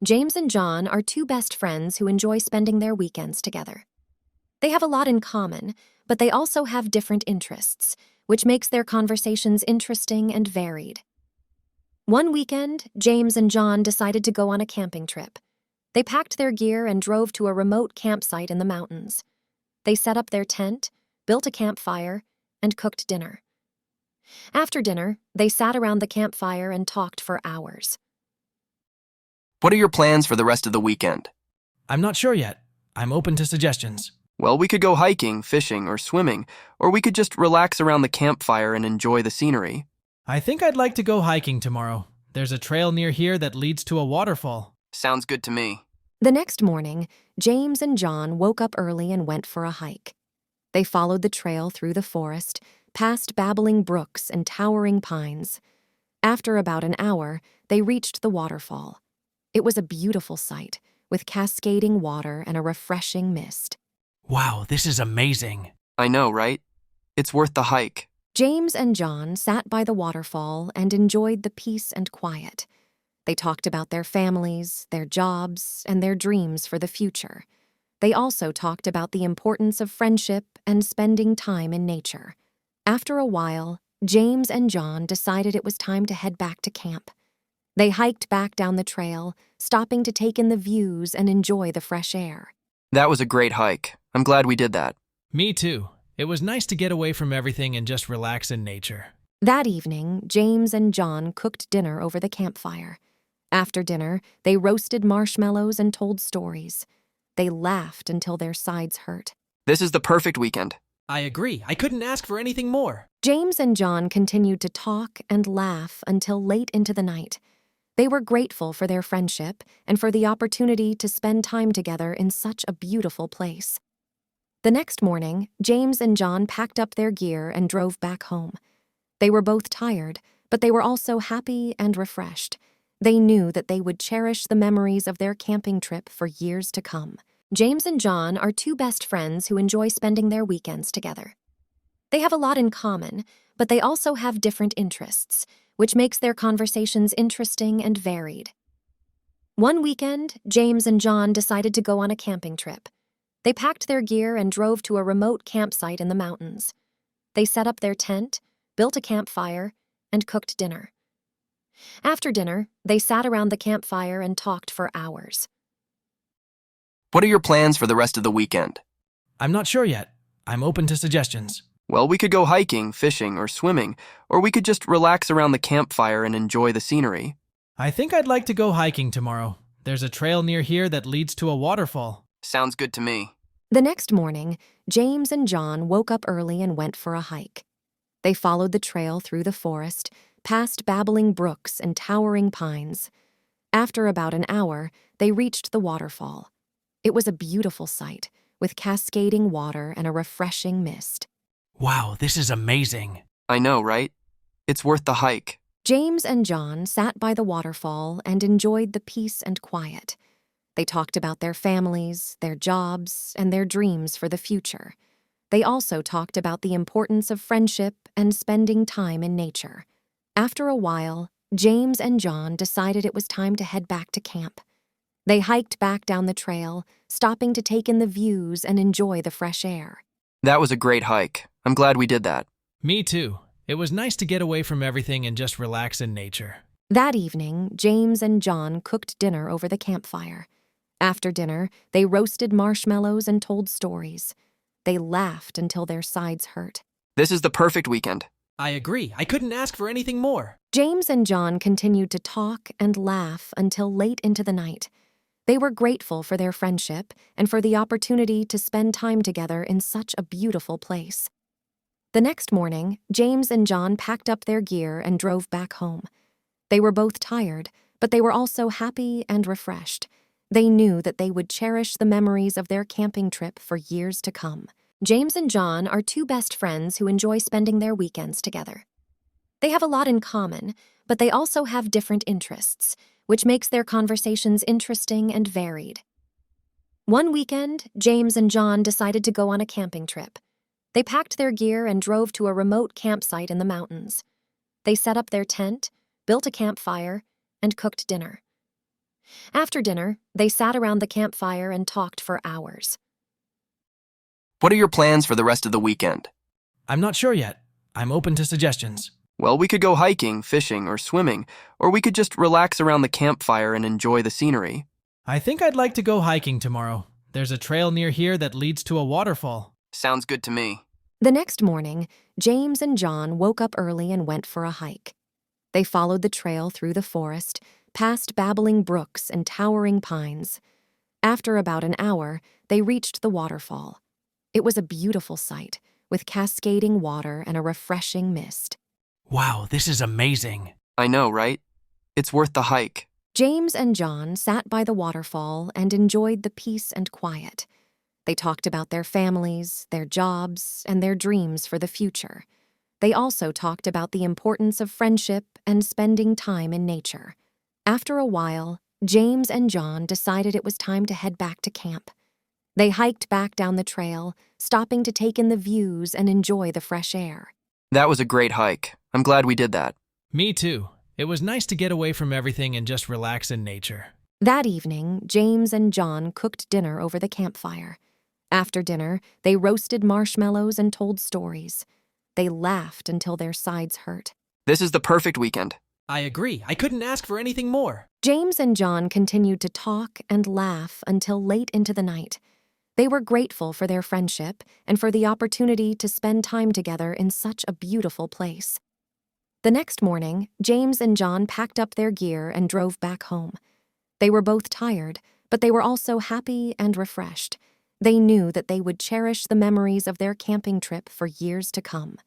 James and John are two best friends who enjoy spending their weekends together. They have a lot in common, but they also have different interests, which makes their conversations interesting and varied. One weekend, James and John decided to go on a camping trip. They packed their gear and drove to a remote campsite in the mountains. They set up their tent, built a campfire, and cooked dinner. After dinner, they sat around the campfire and talked for hours. What are your plans for the rest of the weekend? I'm not sure yet. I'm open to suggestions. Well, we could go hiking, fishing, or swimming, or we could just relax around the campfire and enjoy the scenery. I think I'd like to go hiking tomorrow. There's a trail near here that leads to a waterfall. Sounds good to me. The next morning, James and John woke up early and went for a hike. They followed the trail through the forest, past babbling brooks and towering pines. After about an hour, they reached the waterfall. It was a beautiful sight, with cascading water and a refreshing mist. Wow, this is amazing. I know, right? It's worth the hike. James and John sat by the waterfall and enjoyed the peace and quiet. They talked about their families, their jobs, and their dreams for the future. They also talked about the importance of friendship and spending time in nature. After a while, James and John decided it was time to head back to camp. They hiked back down the trail, stopping to take in the views and enjoy the fresh air. That was a great hike. I'm glad we did that. Me too. It was nice to get away from everything and just relax in nature. That evening, James and John cooked dinner over the campfire. After dinner, they roasted marshmallows and told stories. They laughed until their sides hurt. This is the perfect weekend. I agree. I couldn't ask for anything more. James and John continued to talk and laugh until late into the night. They were grateful for their friendship and for the opportunity to spend time together in such a beautiful place. The next morning, James and John packed up their gear and drove back home. They were both tired, but they were also happy and refreshed. They knew that they would cherish the memories of their camping trip for years to come. James and John are two best friends who enjoy spending their weekends together. They have a lot in common, but they also have different interests, which makes their conversations interesting and varied. One weekend, James and John decided to go on a camping trip. They packed their gear and drove to a remote campsite in the mountains. They set up their tent, built a campfire, and cooked dinner. After dinner, they sat around the campfire and talked for hours. What are your plans for the rest of the weekend? I'm not sure yet. I'm open to suggestions. Well, we could go hiking, fishing, or swimming, or we could just relax around the campfire and enjoy the scenery. I think I'd like to go hiking tomorrow. There's a trail near here that leads to a waterfall. Sounds good to me. The next morning, James and John woke up early and went for a hike. They followed the trail through the forest, past babbling brooks and towering pines. After about an hour, they reached the waterfall. It was a beautiful sight, with cascading water and a refreshing mist. Wow, this is amazing. I know, right? It's worth the hike. James and John sat by the waterfall and enjoyed the peace and quiet. They talked about their families, their jobs, and their dreams for the future. They also talked about the importance of friendship and spending time in nature. After a while, James and John decided it was time to head back to camp. They hiked back down the trail, stopping to take in the views and enjoy the fresh air. That was a great hike. I'm glad we did that. Me too. It was nice to get away from everything and just relax in nature. That evening, James and John cooked dinner over the campfire. After dinner, they roasted marshmallows and told stories. They laughed until their sides hurt. This is the perfect weekend. I agree. I couldn't ask for anything more. James and John continued to talk and laugh until late into the night. They were grateful for their friendship and for the opportunity to spend time together in such a beautiful place. The next morning, James and John packed up their gear and drove back home. They were both tired, but they were also happy and refreshed. They knew that they would cherish the memories of their camping trip for years to come. James and John are two best friends who enjoy spending their weekends together. They have a lot in common, but they also have different interests, which makes their conversations interesting and varied. One weekend, James and John decided to go on a camping trip. They packed their gear and drove to a remote campsite in the mountains. They set up their tent, built a campfire, and cooked dinner. After dinner, they sat around the campfire and talked for hours. What are your plans for the rest of the weekend? I'm not sure yet. I'm open to suggestions. Well, we could go hiking, fishing, or swimming, or we could just relax around the campfire and enjoy the scenery. I think I'd like to go hiking tomorrow. There's a trail near here that leads to a waterfall. Sounds good to me. The next morning, James and John woke up early and went for a hike. They followed the trail through the forest, past babbling brooks and towering pines. After about an hour, they reached the waterfall. It was a beautiful sight, with cascading water and a refreshing mist. Wow, this is amazing. I know, right? It's worth the hike. James and John sat by the waterfall and enjoyed the peace and quiet. They talked about their families, their jobs, and their dreams for the future. They also talked about the importance of friendship and spending time in nature. After a while, James and John decided it was time to head back to camp. They hiked back down the trail, stopping to take in the views and enjoy the fresh air. That was a great hike. I'm glad we did that. Me too. It was nice to get away from everything and just relax in nature. That evening, James and John cooked dinner over the campfire. After dinner, they roasted marshmallows and told stories. They laughed until their sides hurt. This is the perfect weekend. I agree. I couldn't ask for anything more. James and John continued to talk and laugh until late into the night. They were grateful for their friendship and for the opportunity to spend time together in such a beautiful place. The next morning, James and John packed up their gear and drove back home. They were both tired, but they were also happy and refreshed. They knew that they would cherish the memories of their camping trip for years to come.